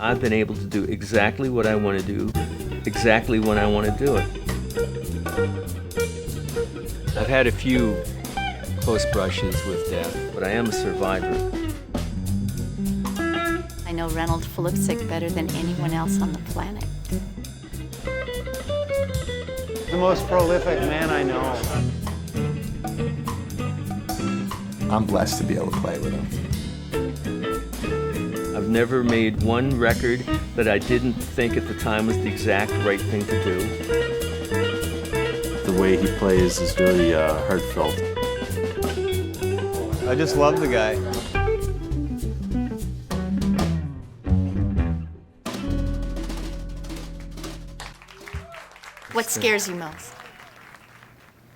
I've been able to do exactly what I want to do, exactly when I want to do it. I've had a few close brushes with death, but I am a survivor. I know Reynold Philipsek better than anyone else on the planet. The most prolific man I know. I'm blessed to be able to play with him. I've never made one record that I didn't think at the time was the exact right thing to do. The way he plays is really heartfelt. I just love the guy. What scares you most?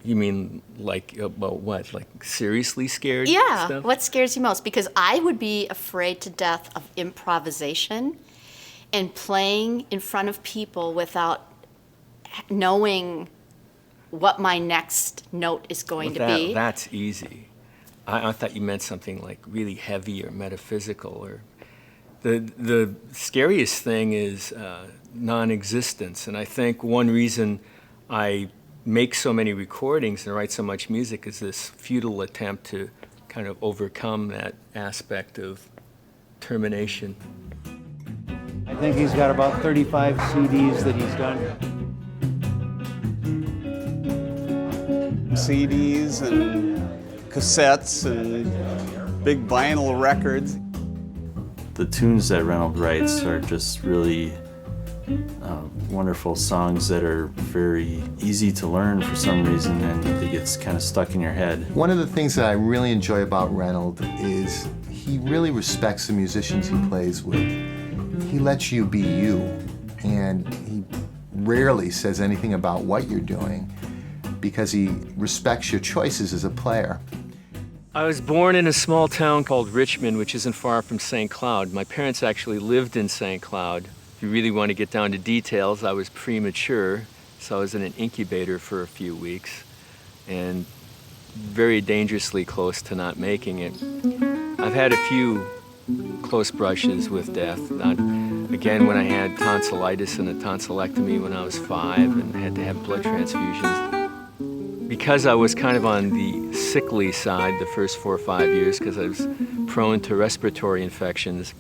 You mean like about what? Like seriously scared Yeah, stuff? what scares you most? Because I would be afraid to death of improvisation and playing in front of people without knowing what my next note is going to be. That's easy. I thought you meant something like really heavy or metaphysical. Or the scariest thing is non-existence. And I think one reason I make so many recordings and write so much music is this futile attempt to kind of overcome that aspect of termination. I think he's got about 35 CDs that he's done. CDs and cassettes and big vinyl records. The tunes that Reynold writes are just really wonderful songs that are very easy to learn for some reason, and they get kind of stuck in your head. One of the things that I really enjoy about Reynold is he really respects the musicians he plays with. He lets you be you, and he rarely says anything about what you're doing because he respects your choices as a player. I was born in a small town called Richmond, which isn't far from St. Cloud. My parents actually lived in St. Cloud. If you really want to get down to details, I was premature, so I was in an incubator for a few weeks and very dangerously close to not making it. I've had a few close brushes with death. Again, when I had tonsillitis and a tonsillectomy when I was 5 and had to have blood transfusions. Because I was kind of on the sickly side the first 4 or 5 years because I was prone to respiratory infections,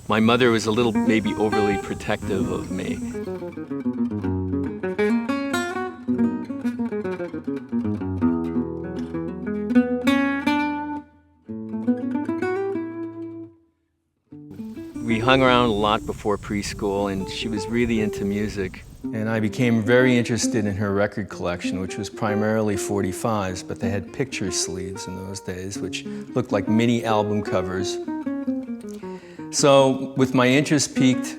my mother was a little maybe overly protective of me. We hung around a lot before preschool, and she was really into music. And I became very interested in her record collection, which was primarily 45s, but they had picture sleeves in those days, which looked like mini album covers. So with my interest peaked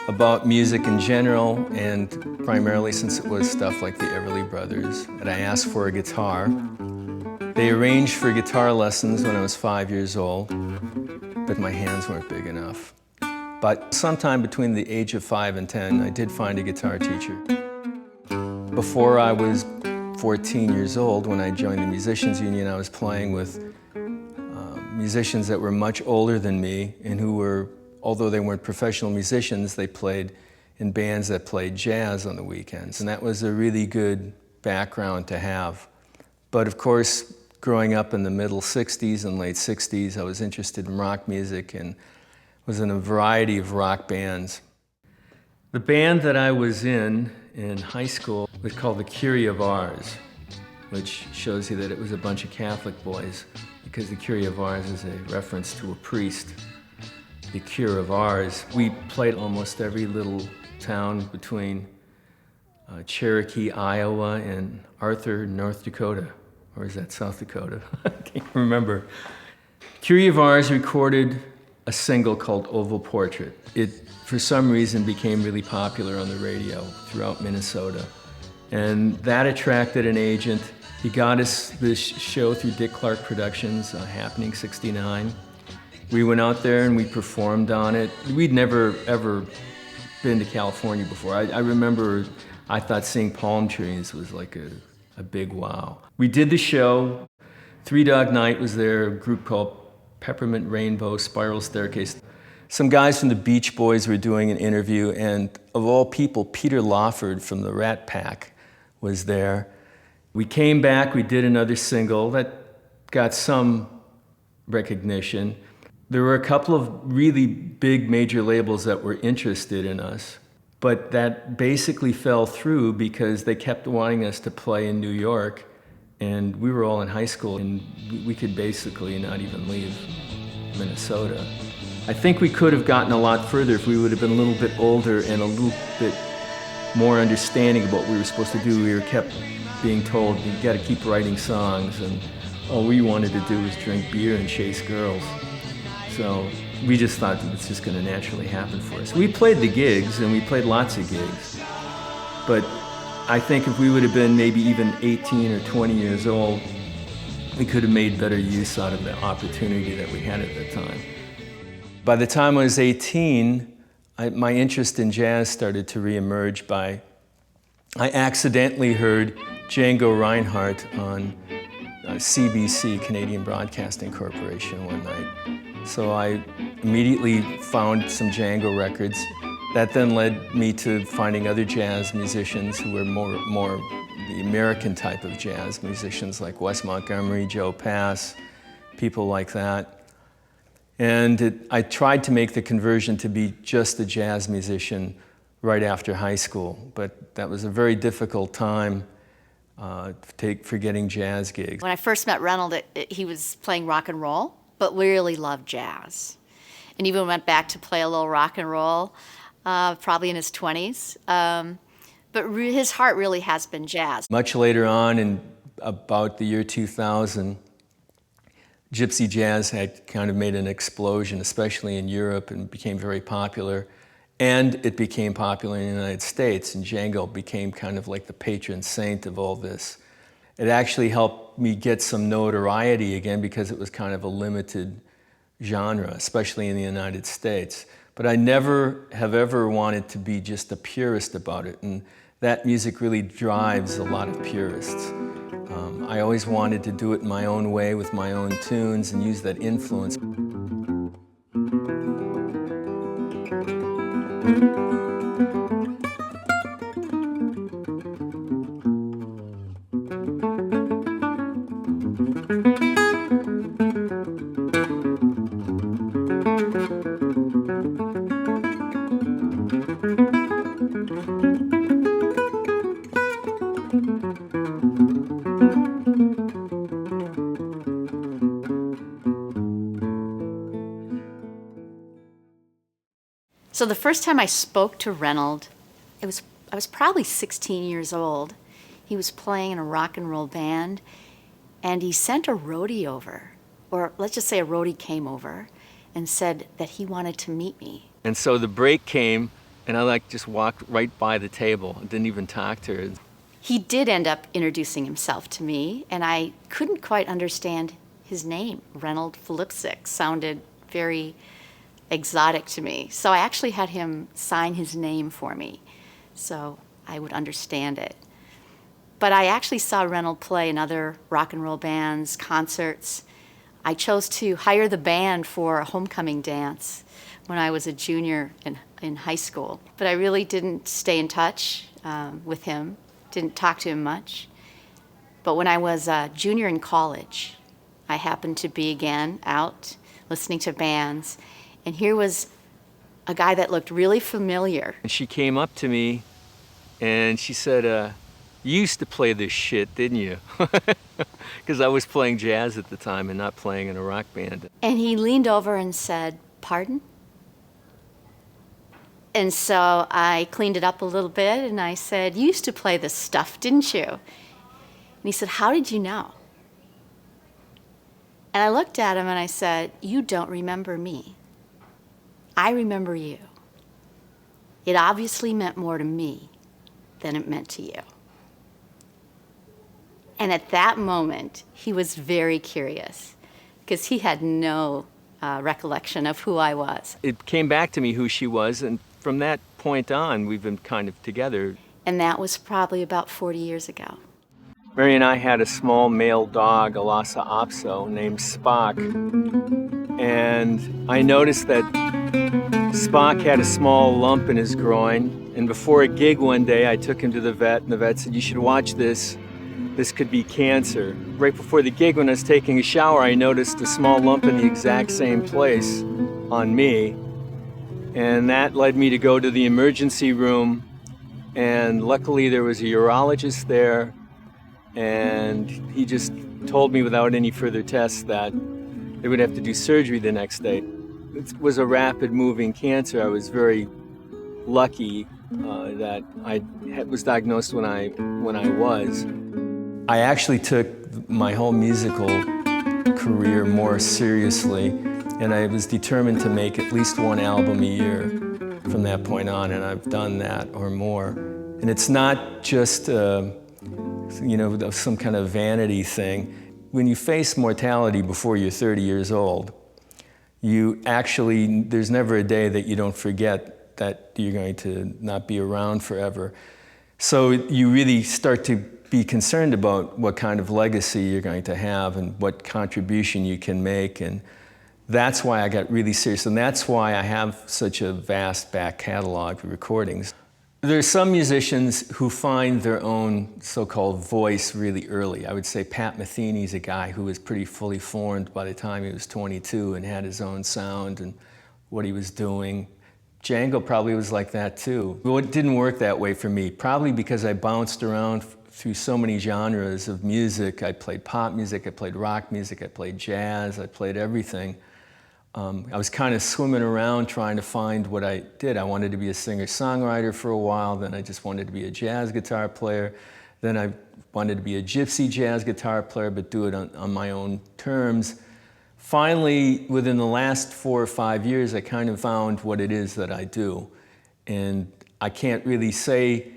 about music in general, and primarily since it was stuff like the Everly Brothers, and I asked for a guitar. They arranged for guitar lessons when I was 5 years old, but my hands weren't big enough. But sometime between the age of 5 and 10, I did find a guitar teacher. Before I was 14 years old, when I joined the Musicians Union, I was playing with musicians that were much older than me and who were, although they weren't professional musicians, they played in bands that played jazz on the weekends. And that was a really good background to have. But of course, growing up in the middle 60s and late 60s, I was interested in rock music and was in a variety of rock bands. The band that I was in high school was called the Curie of Ars, which shows you that it was a bunch of Catholic boys, because the Curie of Ars is a reference to a priest. The Cure of Ars. We played almost every little town between Cherokee, Iowa, and Arthur, North Dakota. Or is that South Dakota? I can't remember. Curie of Ars recorded a single called Oval Portrait. It, for some reason, became really popular on the radio throughout Minnesota. And that attracted an agent. He got us this show through Dick Clark Productions, Happening 69. We went out there and we performed on it. We'd never, ever been to California before. I remember I thought seeing palm trees was like a big wow. We did the show. Three Dog Night was there, a group called Peppermint Rainbow, Spiral Staircase. some guys from the Beach Boys were doing an interview, and of all people, Peter Lawford from the Rat Pack was there. We came back, we did another single that got some recognition. There were a couple of really big major labels that were interested in us, but that basically fell through because they kept wanting us to play in New York, and we were all in high school, and we could basically not even leave Minnesota. I think we could have gotten a lot further if we would have been a little bit older and a little bit more understanding of what we were supposed to do. We were kept being told, you got to keep writing songs, and all we wanted to do was drink beer and chase girls. So we just thought that it's just going to naturally happen for us. We played the gigs, and we played lots of gigs, but I think if we would have been maybe even 18 or 20 years old, we could have made better use out of the opportunity that we had at the time. By the time I was 18, my interest in jazz started to reemerge I accidentally heard Django Reinhardt on CBC, Canadian Broadcasting Corporation, one night. So I immediately found some Django records. That then led me to finding other jazz musicians who were more the American type of jazz musicians, like Wes Montgomery, Joe Pass, people like that. And I tried to make the conversion to be just a jazz musician right after high school, but that was a very difficult time for getting jazz gigs. When I first met Reynold, he was playing rock and roll, but really loved jazz. And even went back to play a little rock and roll, probably in his 20s. But his heart really has been jazz. Much later on, in about the year 2000, gypsy jazz had kind of made an explosion, especially in Europe, and became very popular. And it became popular in the United States, and Django became kind of like the patron saint of all this. It actually helped me get some notoriety again because it was kind of a limited genre, especially in the United States. But I never have ever wanted to be just a purist about it, and that music really drives a lot of purists. I always wanted to do it in my own way with my own tunes and use that influence. So the first time I spoke to Reynold, I was probably 16 years old. He was playing in a rock and roll band, and he sent a roadie over, or let's just say a roadie came over, and said that he wanted to meet me. And so the break came, and I just walked right by the table and didn't even talk to her. He did end up introducing himself to me, and I couldn't quite understand his name. Reynold Philipsek sounded very exotic to me. So I actually had him sign his name for me so I would understand it. But I actually saw Reynold play in other rock and roll bands, concerts. I chose to hire the band for a homecoming dance when I was a junior in high school. But I really didn't stay in touch with him, didn't talk to him much. But when I was a junior in college, I happened to be again out listening to bands, and here was a guy that looked really familiar. And she came up to me and she said, you used to play this shit, didn't you? Because I was playing jazz at the time and not playing in a rock band. And he leaned over and said, "Pardon?" And so I cleaned it up a little bit and I said, "You used to play this stuff, didn't you?" And he said, "How did you know?" And I looked at him and I said, "You don't remember me. I remember you. It obviously meant more to me than it meant to you." And at that moment, he was very curious because he had no recollection of who I was. It came back to me who she was, and from that point on, we've been kind of together. And that was probably about 40 years ago. Mary and I had a small male dog, a Lhasa Apso, named Spock. And I noticed that Spock had a small lump in his groin, and before a gig one day, I took him to the vet, and the vet said, "You should watch this. This could be cancer." Right before the gig, when I was taking a shower, I noticed a small lump in the exact same place on me, and that led me to go to the emergency room, and luckily there was a urologist there, and he just told me without any further tests that they would have to do surgery the next day. It was a rapid moving cancer. I was very lucky that I was diagnosed when I was. I actually took my whole musical career more seriously, and I was determined to make at least one album a year from that point on, and I've done that or more. And it's not just some kind of vanity thing. When you face mortality before you're 30 years old, there's never a day that you don't forget that you're going to not be around forever. So you really start to be concerned about what kind of legacy you're going to have and what contribution you can make. And that's why I got really serious. And that's why I have such a vast back catalog of recordings. There are some musicians who find their own so-called voice really early. I would say Pat Metheny's a guy who was pretty fully formed by the time he was 22 and had his own sound and what he was doing. Django probably was like that too. Well, it didn't work that way for me, probably because I bounced around through so many genres of music. I played pop music, I played rock music, I played jazz, I played everything. I was kind of swimming around trying to find what I did. I wanted to be a singer-songwriter for a while, then I just wanted to be a jazz guitar player, then I wanted to be a gypsy jazz guitar player, but do it on my own terms. Finally, within the last 4 or 5 years, I kind of found what it is that I do. And I can't really say,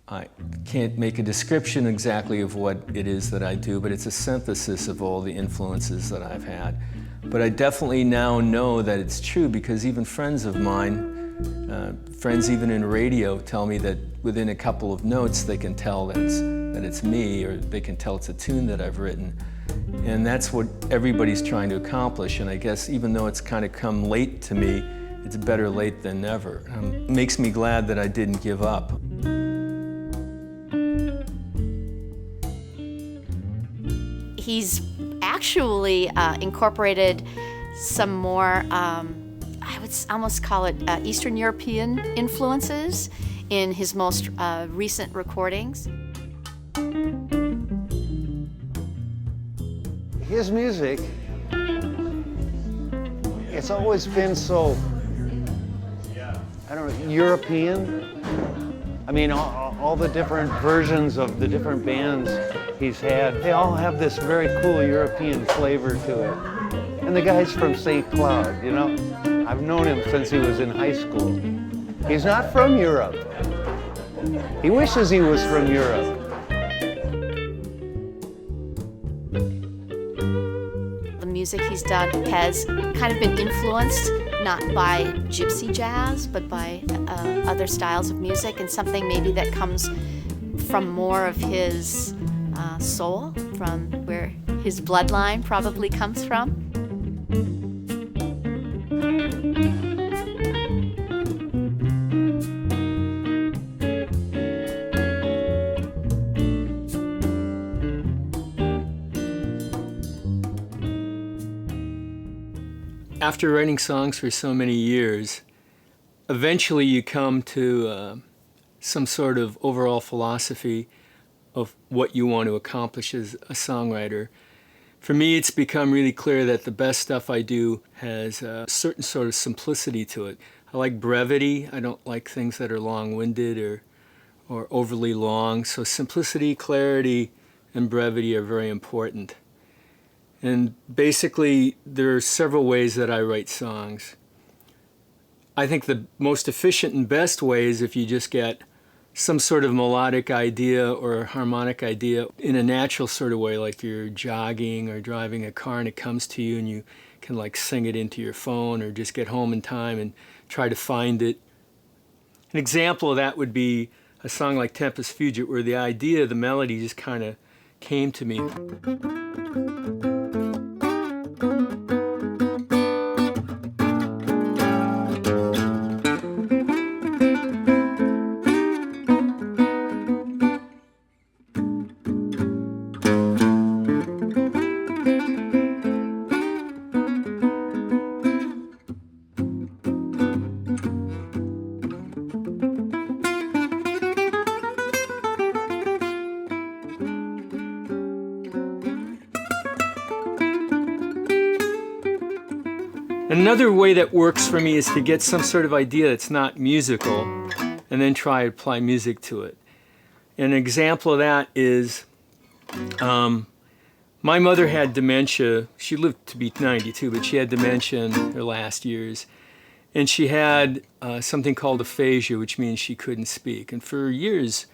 I can't make a description exactly of what it is that I do, but it's a synthesis of all the influences that I've had. But I definitely now know that it's true because even friends of mine, friends even in radio, tell me that within a couple of notes they can tell that it's me, or they can tell it's a tune that I've written. And that's what everybody's trying to accomplish. And I guess even though it's kind of come late to me, it's better late than never. It makes me glad that I didn't give up. He's actually incorporated some more, I would almost call it Eastern European influences in his most recent recordings. His music, it's always been so, I don't know, European. I mean, all the different versions of the different bands he's had, they all have this very cool European flavor to it. And the guy's from St. Cloud, you know? I've known him since he was in high school. He's not from Europe. He wishes he was from Europe. The music he's done has kind of been influenced not by gypsy jazz, but by other styles of music, and something maybe that comes from more of his soul, from where his bloodline probably comes from. After writing songs for so many years, eventually you come to some sort of overall philosophy of what you want to accomplish as a songwriter. For me, it's become really clear that the best stuff I do has a certain sort of simplicity to it. I like brevity. I don't like things that are long-winded or overly long. So simplicity, clarity, and brevity are very important. And basically, there are several ways that I write songs. I think the most efficient and best way is if you just get some sort of melodic idea or harmonic idea in a natural sort of way, like you're jogging or driving a car and it comes to you and you can like sing it into your phone or just get home in time and try to find it. An example of that would be a song like Tempest Fugit, where the idea, the melody just kind of came to me. Another way that works for me is to get some sort of idea that's not musical and then try to apply music to it. An example of that is my mother had dementia. She lived to be 92, but she had dementia in her last years. And she had something called aphasia, which means she couldn't speak. And for years,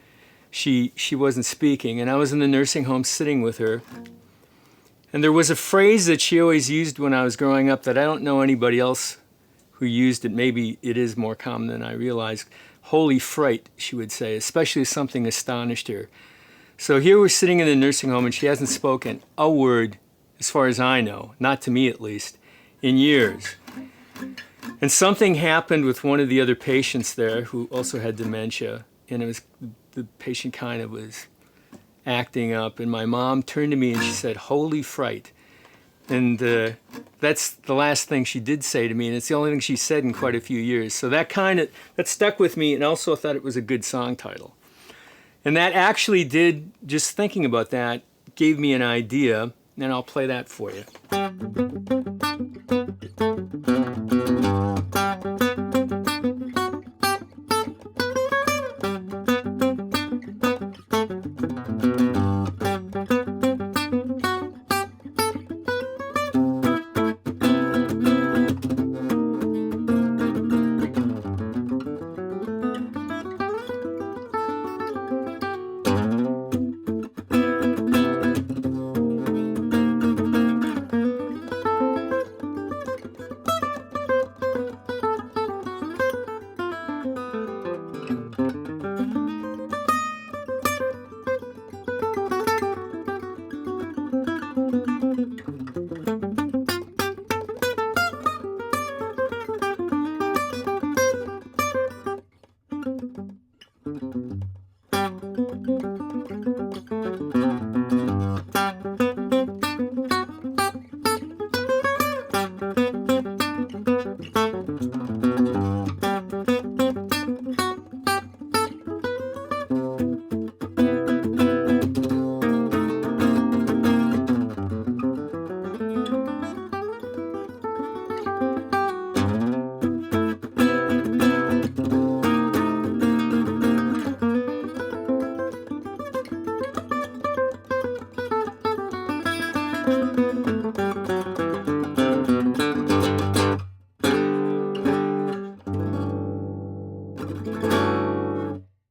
she wasn't speaking. And I was in the nursing home sitting with her. And there was a phrase that she always used when I was growing up that I don't know anybody else who used it. Maybe it is more common than I realized. Holy fright, she would say, especially if something astonished her. So here we're sitting in the nursing home and she hasn't spoken a word, as far as I know, not to me at least, in years. And something happened with one of the other patients there who also had dementia, and it was the patient kind of was acting up, and my mom turned to me and she said, "Holy fright." And that's the last thing she did say to me, and it's the only thing she said in quite a few years. So that stuck with me, and also thought it was a good song title. And that actually did, just thinking about that, gave me an idea, and I'll play that for you.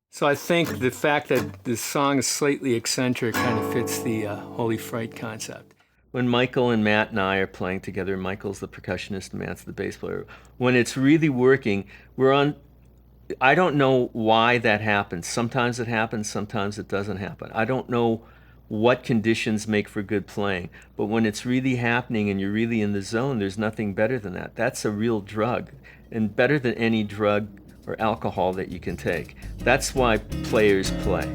So I think the fact that the song is slightly eccentric kind of fits the Holy Fright concept. When Michael and Matt and I are playing together, Michael's the percussionist and Matt's the bass player, when it's really working, I don't know why that happens. Sometimes it happens, sometimes it doesn't happen. I don't know what conditions make for good playing, but when it's really happening and you're really in the zone, there's nothing better than that. That's a real drug, and better than any drug or alcohol that you can take. That's why players play.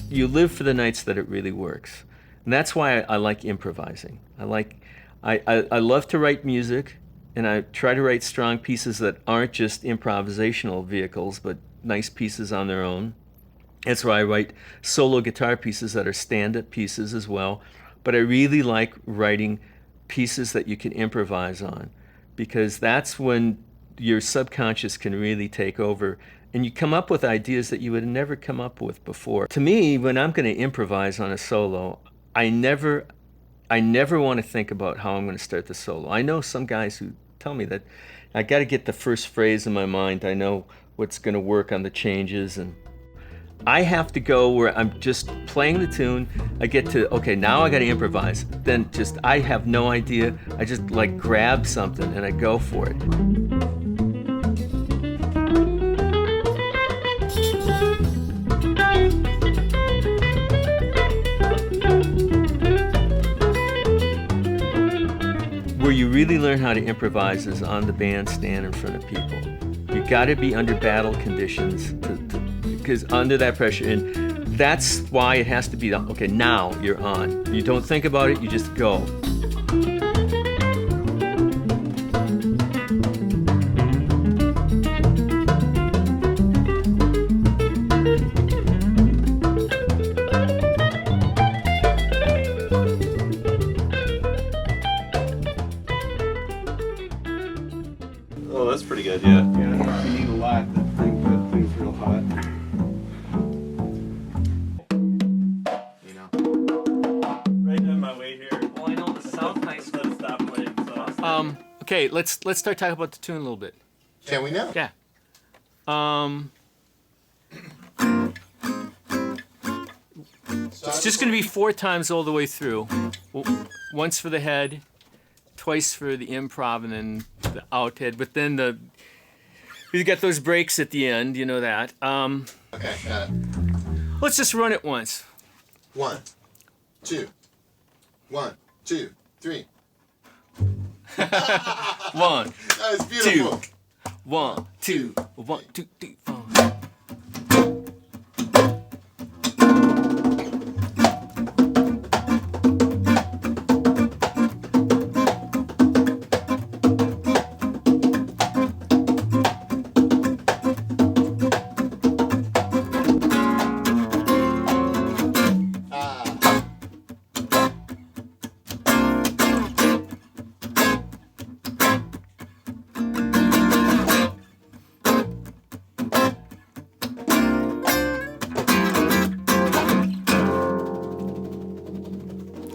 You live for the nights that it really works. And that's why I like improvising. I love to write music, and I try to write strong pieces that aren't just improvisational vehicles, but nice pieces on their own. That's why I write solo guitar pieces that are stand-up pieces as well. But I really like writing pieces that you can improvise on, because that's when your subconscious can really take over and you come up with ideas that you would never come up with before. To me, when I'm going to improvise on a solo, I never want to think about how I'm going to start the solo. I know some guys who tell me that I got to get the first phrase in my mind. I know what's going to work on the changes, and I have to go where I'm just playing the tune. I get to, okay, now I got to improvise. Then I have no idea. I just like grab something and I go for it. really learn how to improvise is on the bandstand in front of people. You got to be under battle conditions because under that pressure, and that's why it has to be, okay, now you're on. You don't think about it, you just go. Oh, that's pretty good, yeah. Yeah, if you need a lot, that thing's real hot. You know. Right on my way here. Well, I know the South Nice. Let it stop playing. So. Okay, let's start talking about the tune a little bit. Can we now? Yeah. It's just going to be 4 times all the way through. Once for the head, twice for the improv, and then the out head. But then you get those breaks at the end, you know that. Okay, got it. Let's just run it once. 1, 2, 1, 2, 3. 1, That is beautiful. 1, 2, 1, 2, 3, 4.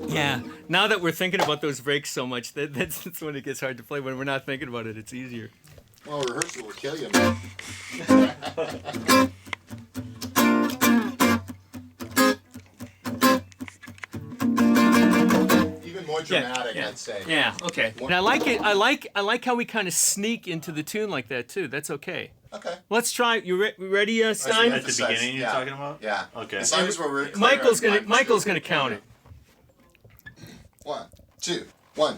Yeah. Now that we're thinking about those breaks so much, that's when it gets hard to play. When we're not thinking about it, it's easier. Well, rehearsal will kill you, man. Even more dramatic, I'd say. Yeah. Okay. And I like it. I like how we kind of sneak into the tune like that too. That's okay. Okay. Let's try. You ready, Stein? At the beginning you're talking about? Yeah. Okay. As long as we're clear Michael's on gonna count it. 1, 2, 1.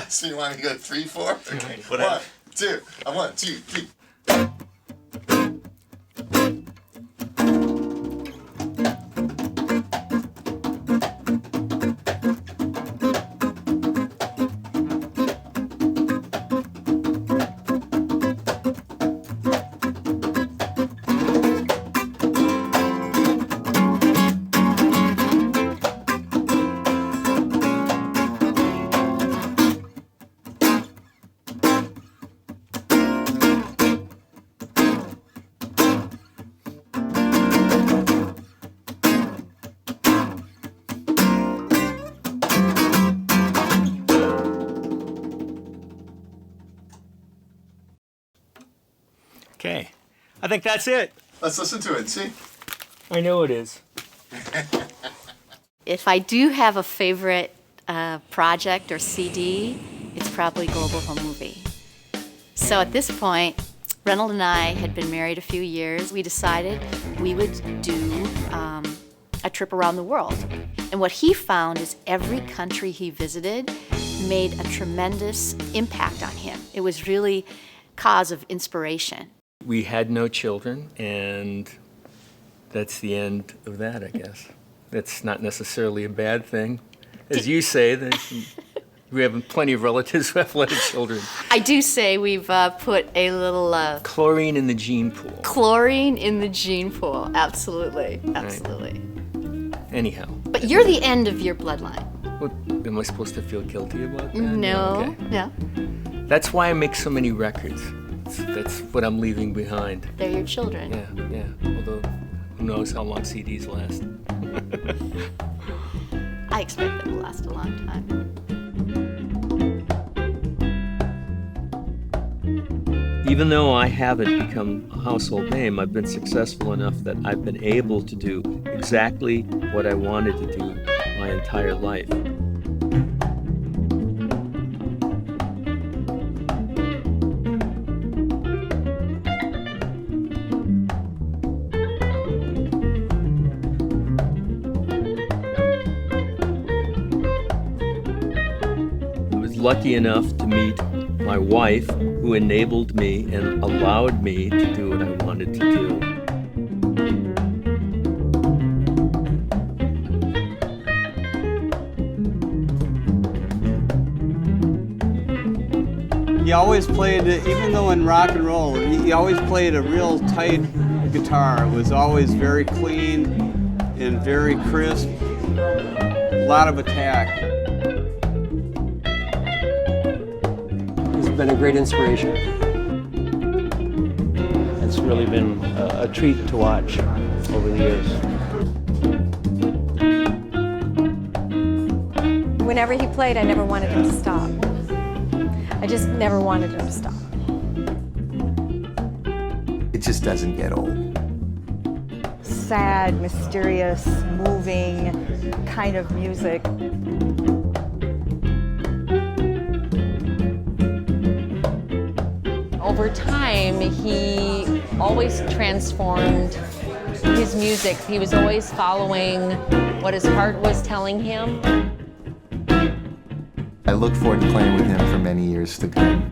So you want to go 3, 4? Okay. 1, 2. 1, 2, 3. Okay. I think that's it. Let's listen to it. See? I know it is. If I do have a favorite project or CD, it's probably Global Home Movie. So at this point, Reynold and I had been married a few years. We decided we would do a trip around the world. And what he found is every country he visited made a tremendous impact on him. It was really cause of inspiration. We had no children, and that's the end of that, I guess. That's not necessarily a bad thing. As you say, we have plenty of relatives who have little children. I do say we've put a little Chlorine in the gene pool. chlorine in the gene pool. Absolutely, absolutely. Anyhow. But you're the end of your bloodline. What, am I supposed to feel guilty about that? No, Okay. no. That's why I make so many records. That's what I'm leaving behind. They're your children. Yeah. Although, who knows how long CDs last. I expect them to last a long time. Even though I haven't become a household name, I've been successful enough that I've been able to do exactly what I wanted to do my entire life. lucky enough to meet my wife, who enabled me and allowed me to do what I wanted to do. He always played, even though in rock and roll, he always played a real tight guitar. It was always very clean and very crisp, a lot of attack. He's been a great inspiration. It's really been a treat to watch over the years. Whenever he played, I never wanted him to stop. I just never wanted him to stop. It just doesn't get old. Sad, mysterious, moving kind of music. Over time, he always transformed his music. He was always following what his heart was telling him. I look forward to playing with him for many years to come.